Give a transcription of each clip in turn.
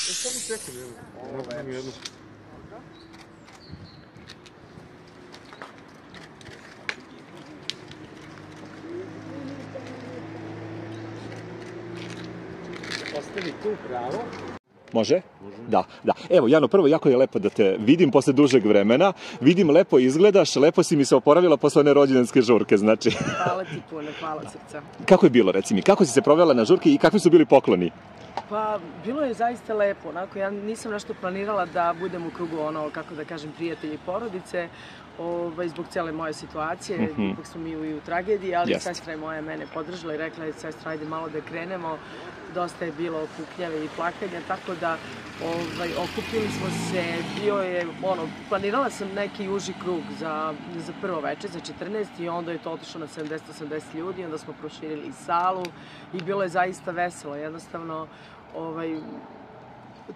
Samo čekam jednu. Ostavi tu pravo. Može? Da. Evo, Jano, prvo, jako je lepo da te vidim posle dužeg vremena. Vidim, lepo izgledaš, lepo si mi se oporavila posle one rođendanske žurke, znači. Hvala ti puno, hvala srca. Kako je bilo, reci mi? Kako si se provela na žurki i kakvi su bili pokloni? Pa, bilo je zaista lepo, onako, ja nisam nešto planirala da budem u krugu kako da kažem, prijatelji i porodice, zbog cele moje situacije, ipak smo mi i u tragediji, ali sestra je moja mene podržala i rekla je, sestra, ajde malo da krenemo, dosta je bilo kuknjave i plakanja, tako da okupili smo se, planirala sam neki uži krug za prvo veče, za 14 i onda je to otišlo na 70-80 ljudi, onda smo proširili salu i bilo je zaista veselo, jednostavno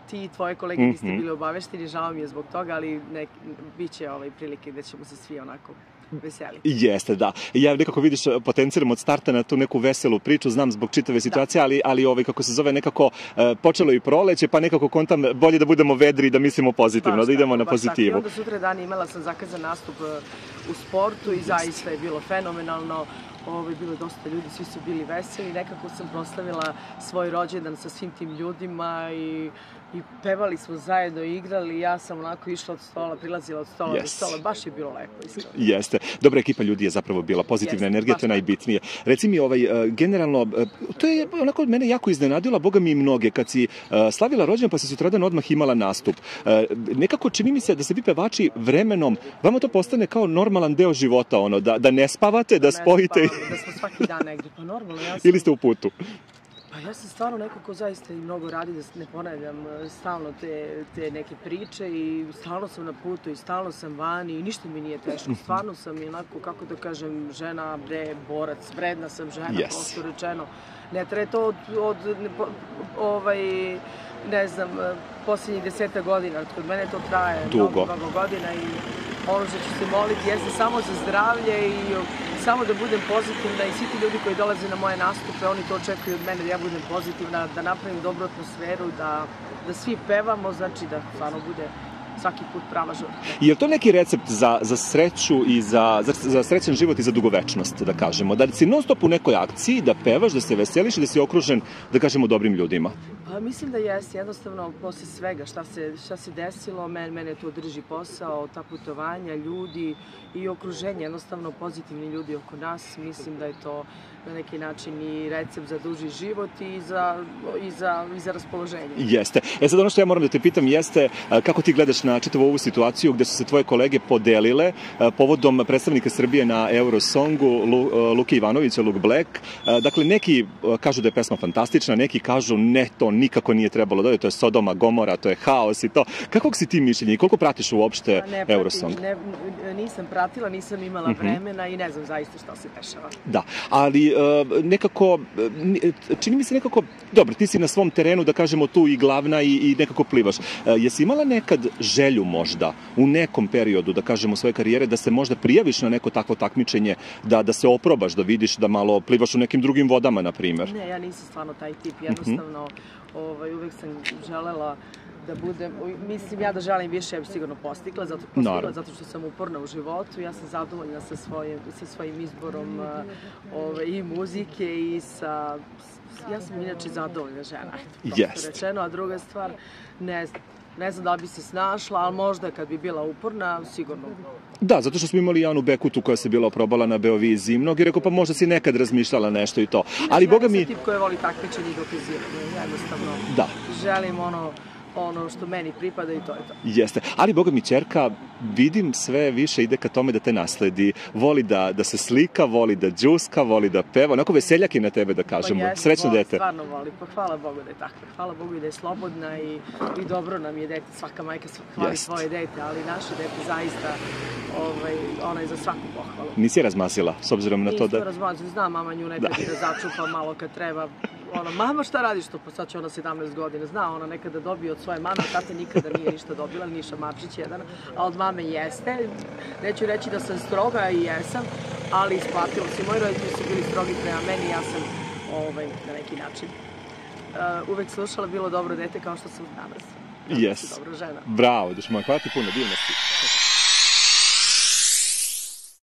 ti i tvoje kolege niste bili obavešteni, žao mi je zbog toga, ali bit će prilike gde ćemo se svi onako veseli. Jeste, da. Ja nekako vidiš, potenciram od starta na tu neku veselu priču, znam zbog čitave situacije, ali kako se zove, nekako počelo i proleće, pa nekako kontam bolje da budemo vedri i da mislimo pozitivno, da idemo na pozitivu. I onda sutra dan imala sam zakazan nastup u sportu i zaista je bilo fenomenalno. Bilo je dosta ljudi, svi su bili veseli. Nekako sam proslavila svoj rođendan sa svim tim ljudima i pevali smo zajedno, igrali. Ja sam onako išla od stola, prilazila od stola do stola. Baš je bilo lepo, iskreno. Jeste. Dobra ekipa ljudi je zapravo bila, pozitivna energija, to je najbitnije. Reci mi, generalno, to je onako mene jako iznenadila, boga mi i mnoge, kad si slavila rođendan pa si sutradan odmah imala nastup. Nekako čini mi se da se vi pevači vremenom, vama to postane kao normalan deo života, da ne spavate, da spojite. Da smo svaki dan negdje, pa normalno. Ili ste u putu? Pa ja sam stvarno neko ko zaista i mnogo radi, da ne ponavljam stalno te neke priče i stalno sam na putu i stalno sam vani i ništa mi nije teško. Stvarno sam onako, kako da kažem, žena, borac, vredna sam žena, prosto rečeno. Ne treba to ne znam, posljednjih 10 godina, kod mene to traje mnogo godina i ono što ću se moliti jeste samo za zdravlje i samo da budem pozitivna i svi ti ljudi koji dolaze na moje nastupe, oni to očekuju od mene da ja budem pozitivna, da napravim dobru atmosferu, da svi pevamo, znači da stvarno bude svaki put prava žurka. Je li to neki recept za sreću i za srećan život i za dugovečnost, da kažemo? Da si non stop u nekoj akciji, da pevaš, da se veseliš i da si okružen, da kažemo, dobrim ljudima? Mislim da jeste, jednostavno, posle svega šta se desilo, mene to drži posao, ta putovanja, ljudi i okruženje, jednostavno pozitivni ljudi oko nas, mislim da je to na neki način i recept za duži život i za raspoloženje. Jeste. Sad ono što ja moram da te pitam jeste kako ti gledaš na čitavu ovu situaciju gde su se tvoje kolege podelile povodom predstavnika Srbije na Eurosongu, Luke Ivanovića, Luke Black. Dakle, neki kažu da je pesma fantastična, neki kažu ne, to nikako nije trebalo da je, to je Sodoma, Gomora, to je haos i to. Kakvog si ti mišljenja i koliko pratiš uopšte Eurosong? Nisam pratila, nisam imala vremena i ne znam zaista šta se dešava. Da, ali nekako, čini mi se nekako, dobro, ti si na svom terenu, da kažemo, tu i glavna i nekako plivaš. Jesi imala nekad želju možda u nekom periodu, da kažemo, svoje karijere, da se možda prijaviš na neko takvo takmičenje, da se oprobaš, da vidiš da malo plivaš u nekim drugim vodama, na primjer? Ne, ja nisam stvarno taj tip, jednostavno uvek sam želela da budem, mislim ja da želim više, ja bih sigurno postigla, zato što sam uporna u životu, ja sam zadovoljna sa svojim izborom i muzike i ja sam inače zadovoljna žena, prosto rečeno, a druga stvar, ne znam da li bi se snašla, ali možda kad bi bila uporna, sigurno. Da, zato što smo imali Janu Bekutu koja se bila oprobala na Beoviziji. Mnogi rekao, pa možda si nekad razmišljala nešto i to. Ali, boga mi... Ja sam tip koja voli takmičenje i dokazivanje, jednostavno. Želim ono što meni pripada i to je to. Jeste, ali boga mi ćerka, vidim sve više ide ka tome da te nasledi. Voli da se slika, voli da džuska, voli da peva. Onako veseljak je na tebe, da kažemo. Srećno dete. Stvarno voli, pa hvala Bogu da je tako. Hvala Bogu da je slobodna i dobro nam je dete. Svaka majka hvali svoje dete, ali naše dete zaista, ona je za svaku pohvalu. Nisi je razmasila, s obzirom na to da... Nisam razmasila, znam mama nju nekad da začupa malo kad treba. Mama šta radiš to, pa sad će ona 17 godina, zna ona nekada dobije od svoje mame, tate nikada nije ništa dobila, ni Šamarčić jedan, a od mame jeste. Neću reći da sam stroga i jesam, ali isplatilo se. Moji roditelji su bili strogi prema meni, ja sam na neki način uvek slušala bilo dobro dete kao što sam danas. Yes. Dobro žena. Bravo, Dušman, hvala ti puno, divna si.